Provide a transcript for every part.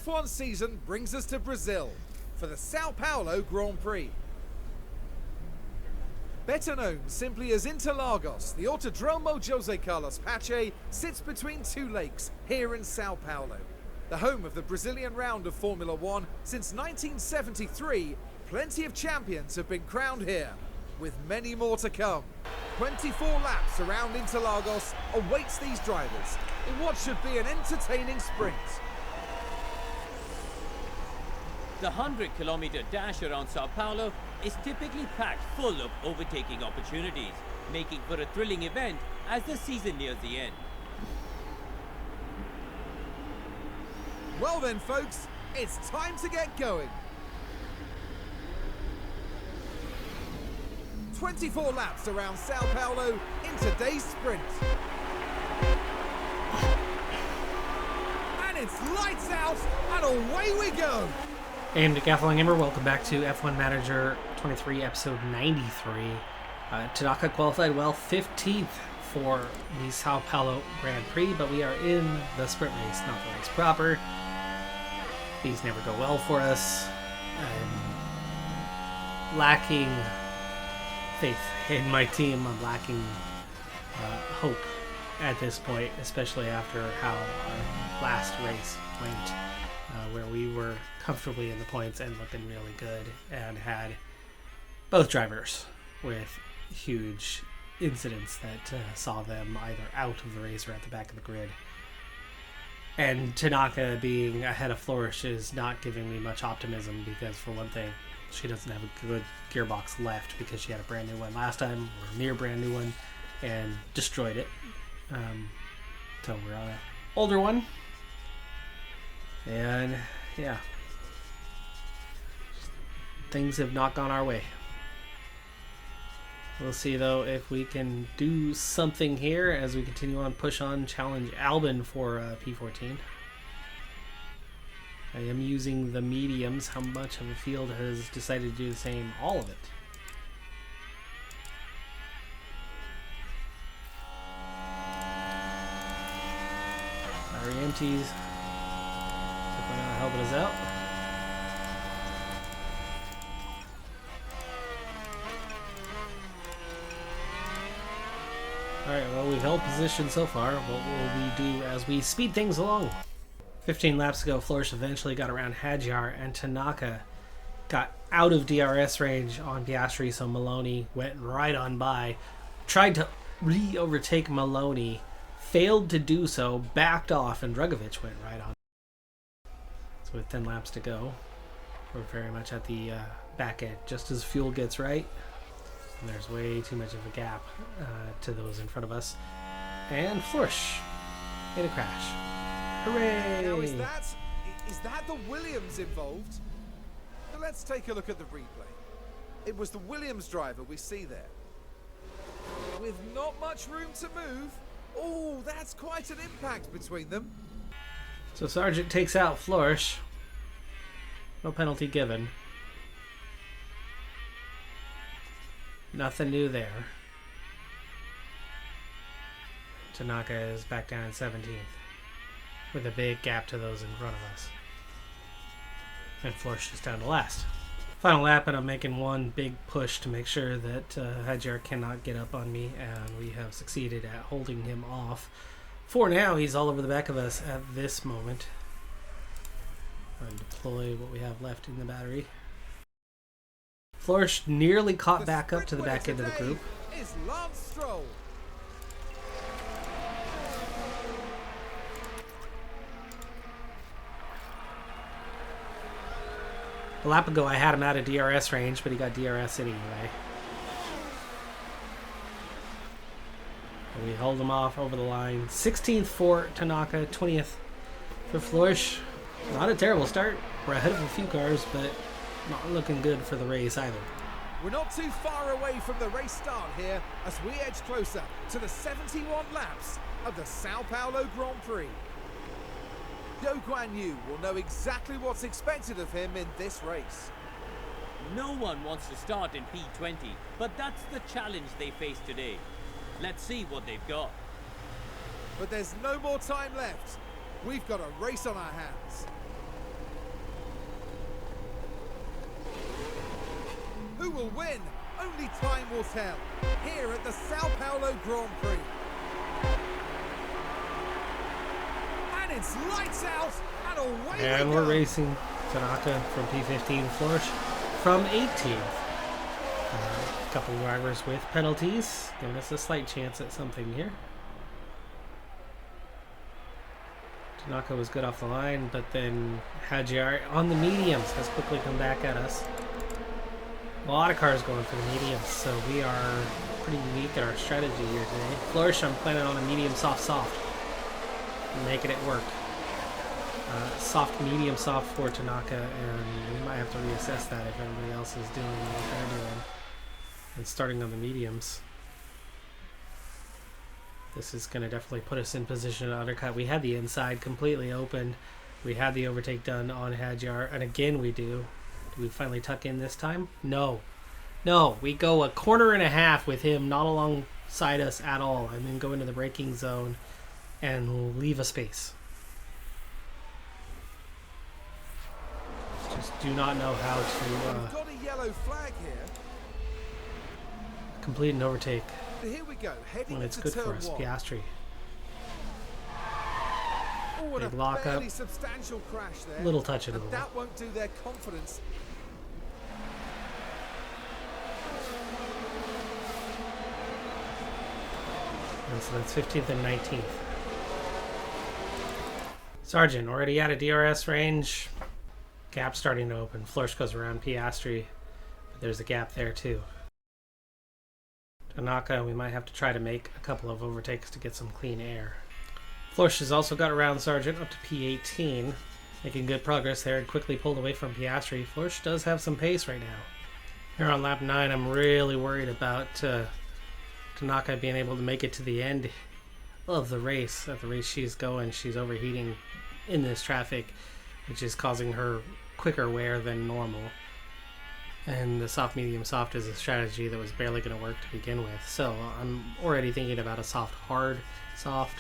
F1 season brings us to Brazil for the Sao Paulo Grand Prix. Better known simply as Interlagos, the Autodromo José Carlos Pache sits between two lakes here in Sao Paulo. The home of the Brazilian round of Formula One since 1973, plenty of champions have been crowned here, with many more to come. 24 laps around Interlagos awaits these drivers in what should be an entertaining sprint. The 100-kilometer dash around Sao Paulo is typically packed full of overtaking opportunities, making for a thrilling event as the season nears the end. Well then, folks, it's time to get going. 24 laps around Sao Paulo in today's sprint. And it's lights out and away we go. Hey, I'm Decathlon Gamer. Welcome back to F1 Manager 23, episode 93. Tanaka qualified well 15th for the Sao Paulo Grand Prix, but we are in the sprint race, not the race proper. These never go well for us. I'm lacking faith in my team. I'm lacking hope at this point, especially after how our last race went, where we were comfortably in the points and looking really good, and had both drivers with huge incidents that saw them either out of the race or at the back of the grid. And Tanaka being ahead of Flourish is not giving me much optimism because, for one thing, she doesn't have a good gearbox left because she had a brand new one last time, or near brand new one, and destroyed it. So we're on an older one. And yeah, things have not gone our way. We'll see though if we can do something here as we continue on, push on, challenge Albin for P14. I am using the mediums. How much of the field has decided to do the same? All of it. Battery empties. Not helping us out. Alright, well, we've held position so far. What will we do as we speed things along? 15 laps ago, Flourish eventually got around Hadjar, and Tanaka got out of DRS range on Piastri, so Maloney went right on by. Tried to re-overtake Maloney, failed to do so, backed off, and Drugovich went right on. So with 10 laps to go, we're very much at the back end. Just as fuel gets right, and there's way too much of a gap to those in front of us. And Flourish in a crash. Hooray! Now is that the Williams involved? But let's take a look at the replay. It was the Williams driver we see there. With not much room to move. Oh, that's quite an impact between them. So Sargent takes out Flourish. No penalty given. Nothing new there. Tanaka is back down in 17th. With a big gap to those in front of us. And Flourish is down to last. Final lap, and I'm making one big push to make sure that Hadjar cannot get up on me, and we have succeeded at holding him off. For now, he's all over the back of us at this moment. And deploy what we have left in the battery. Flourish nearly caught back up to the back end of the group. Is Lance Stroll. A lap ago, I had him out of DRS range, but he got DRS anyway. And we held him off over the line. 16th for Tanaka, 20th for Flourish. Not a terrible start. We're ahead of a few cars, but not looking good for the race either. We're not too far away from the race start here as we edge closer to the 71 laps of the Sao Paulo Grand Prix. Zhou Guanyu will know exactly what's expected of him in this race. No one wants to start in P20, but that's the challenge they face today. Let's see what they've got. But there's no more time left. We've got a race on our hands. Who will win? Only time will tell. Here at the Sao Paulo Grand Prix. And it's lights out and away And we we're go. racing Tanaka from P15, Flourish from 18th. A couple drivers with penalties, giving us a slight chance at something here. Tanaka was good off the line, but then Hagiar on the mediums has quickly come back at us. A lot of cars going for the mediums, so we are pretty unique in our strategy here today. Flourish, I'm planning on a medium soft, making it work. Soft, medium, soft for Tanaka, and we might have to reassess that if everybody else is doing what they're doing and starting on the mediums. This is going to definitely put us in position to undercut. We had the inside completely open. We had the overtake done on Hagiar, and again we do. Do we finally tuck in this time? No. No, we go a corner and a half with him not alongside us at all, and then go into the braking zone and leave a space. Just do not know how We've got a yellow flag here. to complete an overtake So here we go, heading when it's into good for turn us. one. Piastri. Oh, and Big a lock fairly up. substantial crash there. Little touch of and the that won't do their confidence. And so that's 15th and 19th. Sargent already out of DRS range. Gap starting to open. Flourish goes around Piastri, but there's a gap there too. Tanaka, we might have to try to make a couple of overtakes to get some clean air. Flourish has also got around Sargent up to P18, making good progress there and quickly pulled away from Piastri. Flourish does have some pace right now. Here on lap 9, I'm really worried about Tanaka being able to make it to the end of the race. At the race she's going, she's overheating in this traffic, which is causing her quicker wear than normal. And the soft, medium, soft is a strategy that was barely going to work to begin with. So I'm already thinking about a soft, hard, soft,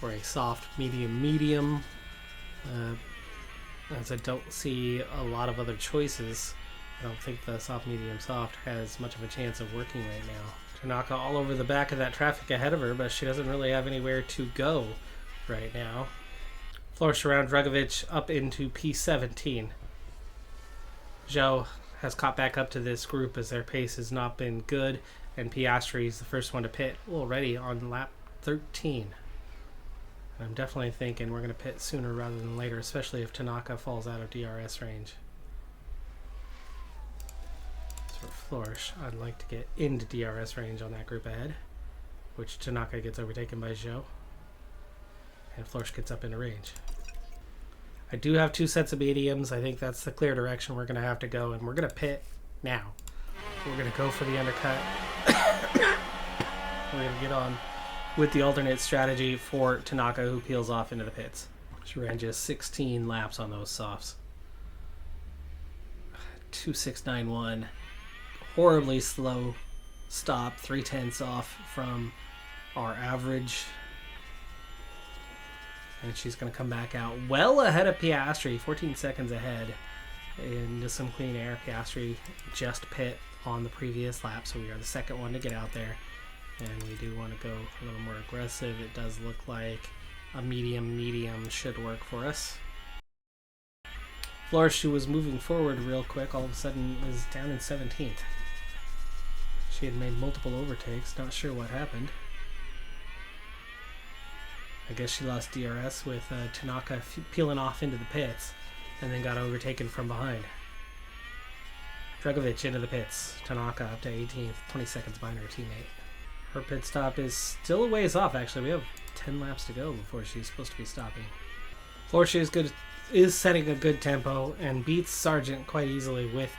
or a soft, medium, medium. As I don't see a lot of other choices, I don't think the soft, medium, soft has much of a chance of working right now. Tanaka all over the back of that traffic ahead of her, but she doesn't really have anywhere to go right now. Flourish around Dragovic up into P17. Zhou has caught back up to this group as their pace has not been good, and Piastri is the first one to pit already on lap 13. I'm definitely thinking we're going to pit sooner rather than later, especially if Tanaka falls out of DRS range. For Flourish, I'd like to get into DRS range on that group ahead, which Tanaka gets overtaken by Zhou, and Flourish gets up into range. I do have 2 sets of mediums. I think that's the clear direction we're going to have to go, and we're going to pit now. We're going to go for the undercut. We're going to get on with the alternate strategy for Tanaka, who peels off into the pits. She ran just 16 laps on those softs. 2.691. Horribly slow stop, 3/10 off from our average. And she's going to come back out well ahead of Piastri, 14 seconds ahead. Into some clean air. Piastri just pit on the previous lap, so we are the second one to get out there. And we do want to go a little more aggressive. It does look like a medium should work for us. Flourish, who was moving forward real quick, all of a sudden is down in 17th. She had made multiple overtakes, not sure what happened. I guess she lost DRS with Tanaka peeling off into the pits and then got overtaken from behind. Dragovic into the pits. Tanaka up to 18th, 20 seconds behind her teammate. Her pit stop is still a ways off, actually. We have 10 laps to go before she's supposed to be stopping. Flourish is setting a good tempo and beats Sargent quite easily with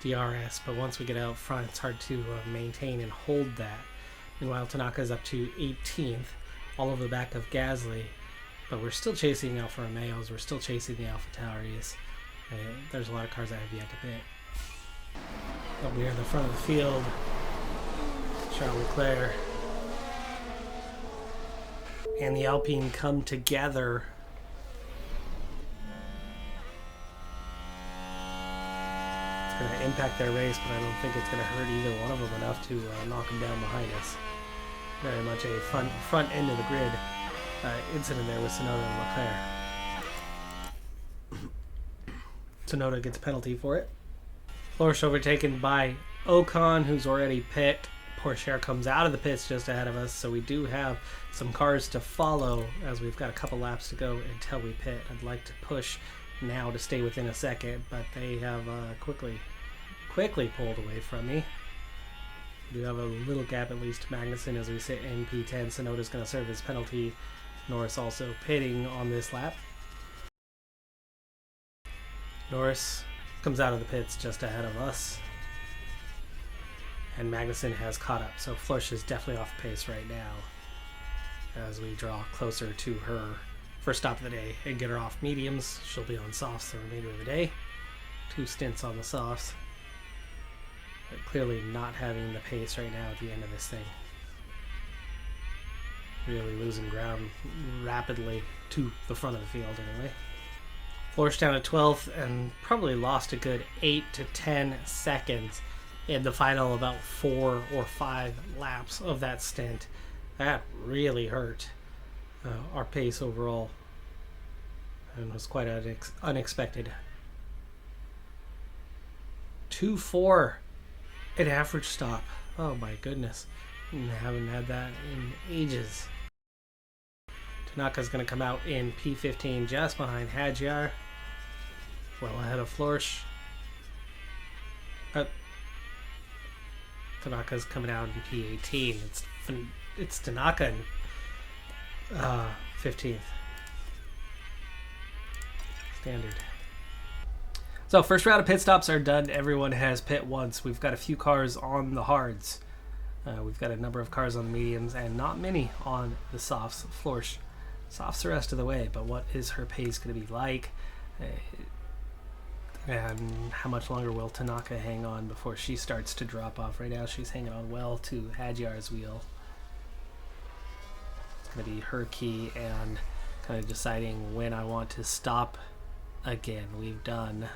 DRS, but once we get out front, it's hard to maintain and hold that. Meanwhile, Tanaka is up to 18th, all over the back of Gasly, but we're still chasing the Alfa Romeos, we're still chasing the Alfa Tauris. There's a lot of cars that have yet to pit. But we are in the front of the field. Charles Leclerc and the Alpine come together. going to impact their race, but I don't think it's going to hurt either one of them enough to knock them down behind us. Very much a front end of the grid incident there with Tsunoda and Leclerc. Tsunoda gets a penalty for it. Florsch overtaken by Ocon, who's already pit. Pourchaire comes out of the pits just ahead of us, so we do have some cars to follow as we've got a couple laps to go until we pit. I'd like to push now to stay within a second, but they have quickly pulled away from me. We do have a little gap at least to Magnussen as we sit in P10. Tsunoda's going to serve his penalty. Norris also pitting on this lap. Norris comes out of the pits just ahead of us. And Magnussen has caught up, so Florsch is definitely off pace right now as we draw closer to her first stop of the day and get her off mediums. She'll be on softs the remainder of the day. 2 stints on the softs. But clearly not having the pace right now at the end of this thing. Really losing ground rapidly to the front of the field anyway. Florsch down at 12th and probably lost a good 8 to 10 seconds in the final about 4 or 5 laps of that stint. That really hurt our pace overall and was quite unexpected. 2-4 an average stop. Oh my goodness. I haven't had that in ages. Tanaka's going to come out in P15 just behind Hadjar. Well ahead of Florsch. Tanaka's coming out in P18. It's Tanaka in 15th. Standard. So first round of pit stops are done. Everyone has pit once. We've got a few cars on the hards. We've got a number of cars on the mediums and not many on the softs. Florsch softs the rest of the way, but what is her pace going to be like? And how much longer will Tanaka hang on before she starts to drop off? Right now she's hanging on well to Hadjar's wheel. It's going to be her key and kind of deciding when I want to stop again. We've done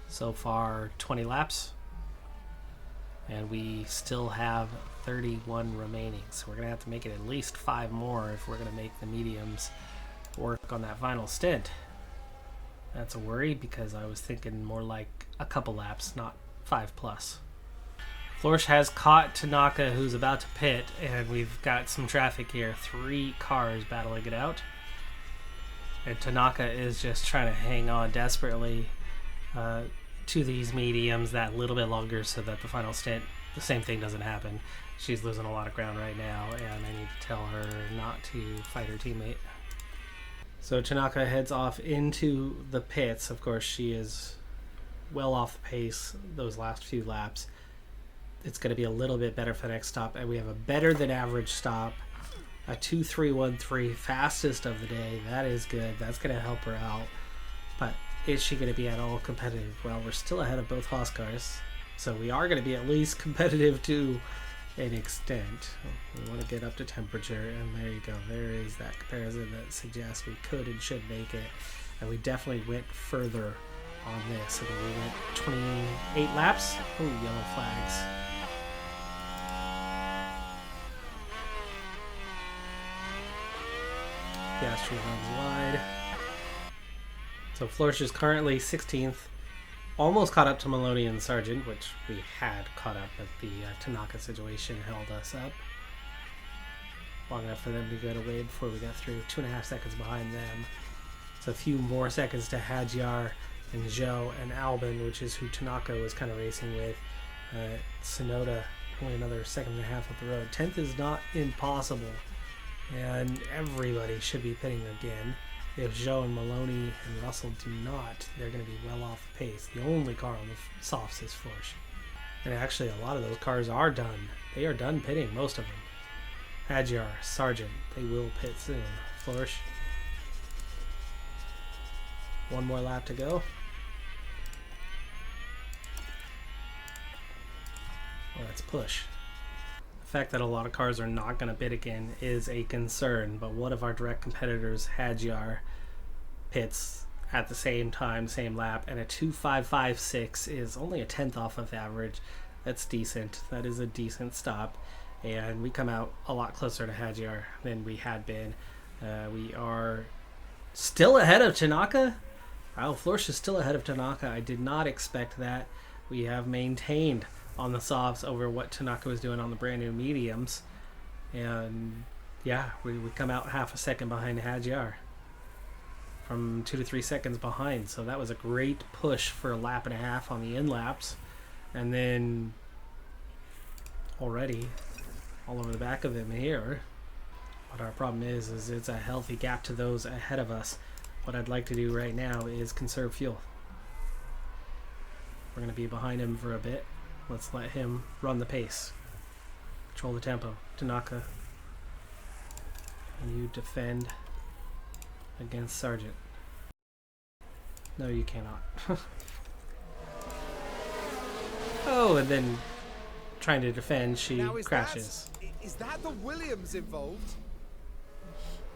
so far 20 laps and we still have 31 remaining, so we're going to have to make it at least 5 more if we're going to make the mediums work on that final stint. That's a worry because I was thinking more like a couple laps, not 5 plus. Florsch has caught Tanaka, who's about to pit, and we've got some traffic here. 3 cars battling it out. And Tanaka is just trying to hang on desperately to these mediums that little bit longer so that the final stint, the same thing doesn't happen. She's losing a lot of ground right now, and I need to tell her not to fight her teammate. So Tanaka heads off into the pits. Of course, she is well off the pace those last few laps. It's going to be a little bit better for the next stop, and we have a better than average stop. A 2.313, fastest of the day. That is good. That's going to help her out. But is she going to be at all competitive? Well, we're still ahead of both Haas cars, so we are going to be at least competitive to an extent. We want to get up to temperature, and there you go. There is that comparison that suggests we could and should make it, and we definitely went further on this. I mean, we went 28 laps. Oh, yellow flags. Piastri runs wide. So Florsch is currently 16th. Almost caught up to Maloney and Sargent, which we had caught up, but the Tanaka situation held us up long enough for them to get away before we got through. 2.5 seconds behind them. It's a few more seconds to Hadjar and Zhou and Albon, which is who Tanaka was kind of racing with. Tsunoda only another second and a half up the road. 10th is not impossible, and everybody should be pitting again. If Zhou and Maloney and Russell do not, they're going to be well off the pace. The only car on the softs is Florsch. And actually, a lot of those cars are done. They are done pitting, most of them. Hadjar, Sargent, they will pit soon. Florsch. 1 more lap to go. Let's push. The fact that a lot of cars are not going to pit again is a concern, but one of our direct competitors, Hadjar, pits at the same time, same lap, and a 2.556 is only a tenth off of average. That's decent. That is a decent stop. And we come out a lot closer to Hadjar than we had been. We are still ahead of Tanaka. Wow, Florsch is still ahead of Tanaka. I did not expect that. We have maintained on the softs over what Tanaka was doing on the brand new mediums. And yeah, we come out half a second behind Hadjar. From 2 to 3 seconds behind. So that was a great push for a lap and a half on the in laps. And then already all over the back of him here. But our problem is it's a healthy gap to those ahead of us. What I'd like to do right now is conserve fuel. We're going to be behind him for a bit. Let's let him run the pace. Control the tempo. Tanaka. Can you defend against Sargent? No, you cannot. Oh, and then trying to defend, she crashes. Is that the Williams involved?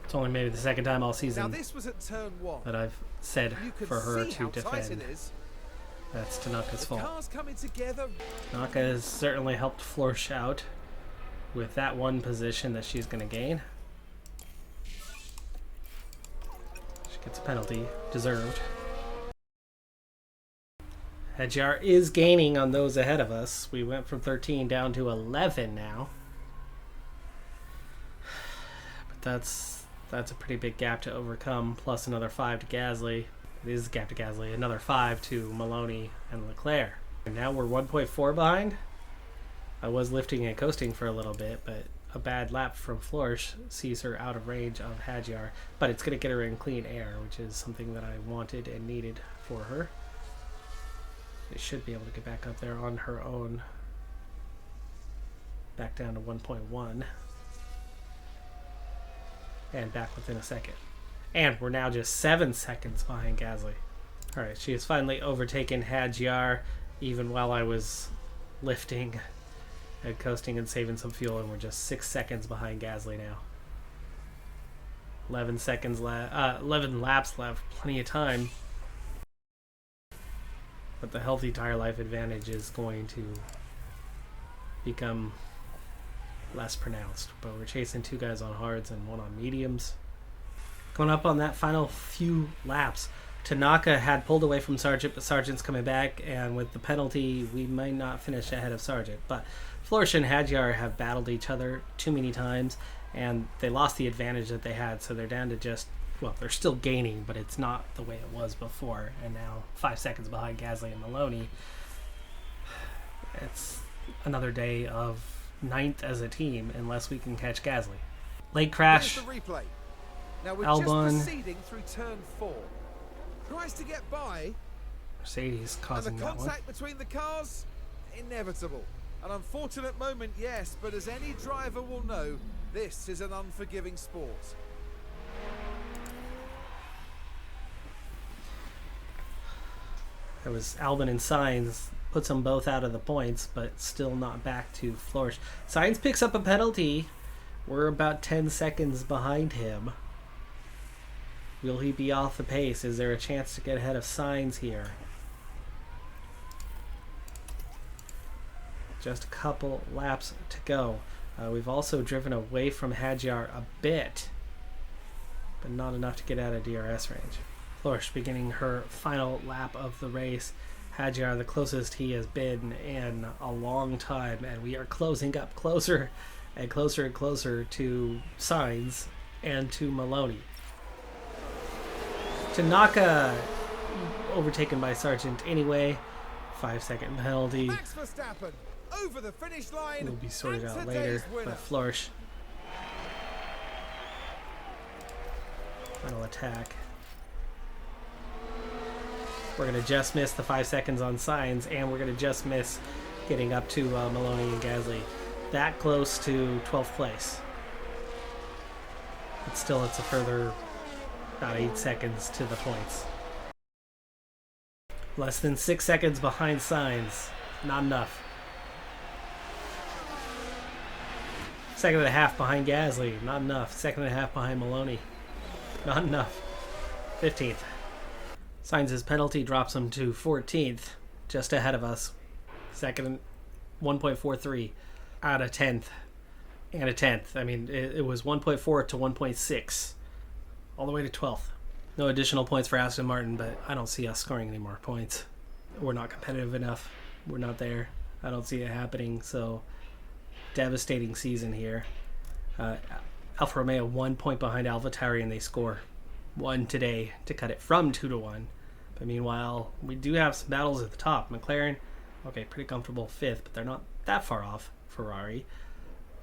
It's only maybe the second time all season Now this was at turn 1. that I've said for her to defend. That's Tanaka's fault. Cars coming together. Tanaka has certainly helped Florsch out with that one position that she's going to gain. She gets a penalty, deserved. Hadjar is gaining on those ahead of us. We went from 13 down to 11 now. But that's a pretty big gap to overcome, plus another 5 to Gasly. It is a gap to Gasly. Another 5 to Maloney and Leclerc. And now we're 1.4 behind. I was lifting and coasting for a little bit, but a bad lap from Florsch sees her out of range of Hadjar. But it's going to get her in clean air, which is something that I wanted and needed for her. They should be able to get back up there on her own. Back down to 1.1. And back within a second. And we're now just 7 seconds behind Gasly. Alright, she has finally overtaken Hadjar, even while I was lifting and coasting and saving some fuel, and we're just 6 seconds behind Gasly now. 11 laps left, plenty of time. But the healthy tire life advantage is going to become less pronounced. But we're chasing 2 guys on hards and 1 on mediums. Going up on that final few laps, Tanaka had pulled away from Sargent, but Sargent's coming back, and with the penalty, we might not finish ahead of Sargent. But Florsch and Hadjar have battled each other too many times, and they lost the advantage that they had, so they're down to just, well, they're still gaining, but it's not the way it was before, and now 5 seconds behind Gasly and Maloney. It's another day of 9th as a team, unless we can catch Gasly. Late crash. Here's the replay. Now we're Albon. just proceeding through turn 4. Tries to get by. Mercedes causing And the that one. contact between the cars, inevitable. An unfortunate moment, yes, but as any driver will know, this is an unforgiving sport. There was Albon and Sainz, puts them both out of the points, but still not back to Florsch. Sainz picks up a penalty. We're about 10 seconds behind him. Will he be off the pace? Is there a chance to get ahead of Sainz here? Just a couple laps to go. We've also driven away from Hadjar a bit, but not enough to get out of DRS range. Florsch beginning her final lap of the race. Hadjar the closest he has been in a long time, and we are closing up closer and closer and closer to Sainz and to Maloney. Tanaka overtaken by Sargent anyway. 5-second penalty. Max Verstappen over the finish line. Will be sorted and out today's later. winner. But Florsch. Final attack. We're going to just miss the 5 seconds on Sainz, and we're going to just miss getting up to Maloney and Gasly. That close to 12th place. But still, it's a further about 8 seconds to the points. Less than 6 seconds behind Sainz. Not enough. 1.5 seconds behind Gasly. Not enough. 1.5 seconds behind Maloney. Not enough. 15th. Signs his penalty, drops him to 14th, just ahead of us. Second, 1.43 out of 10th and a 10th. I mean, it was 1.4 to 1.6, all the way to 12th. No additional points for Aston Martin, but I don't see us scoring any more points. We're not competitive enough. We're not there. I don't see it happening, so devastating season here. Alfa Romeo 1 point behind AlphaTauri, and they score 1 today to cut it from 2-1. But meanwhile, we do have some battles at the top. McLaren, okay, pretty comfortable 5th, but they're not that far off Ferrari.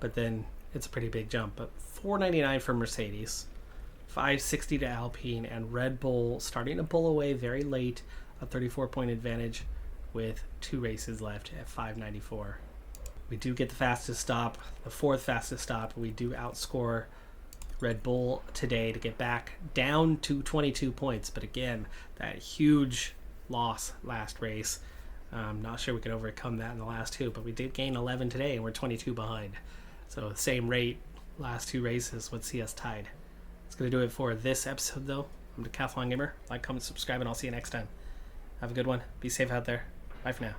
But then it's a pretty big jump. But 499 for Mercedes, 560 to Alpine, and Red Bull starting to pull away very late, a 34-point advantage with 2 races left at 594. We do get the fastest stop, the 4th fastest stop. We do outscore Red Bull today to get back down to 22 points. But again, that huge loss last race. I'm not sure we can overcome that in the last 2, but we did gain 11 today, and we're 22 behind. So the same rate, last 2 races would see us tied. That's going to do it for this episode, though. I'm Decathlon Gamer. Like, comment, subscribe, and I'll see you next time. Have a good one. Be safe out there. Bye for now.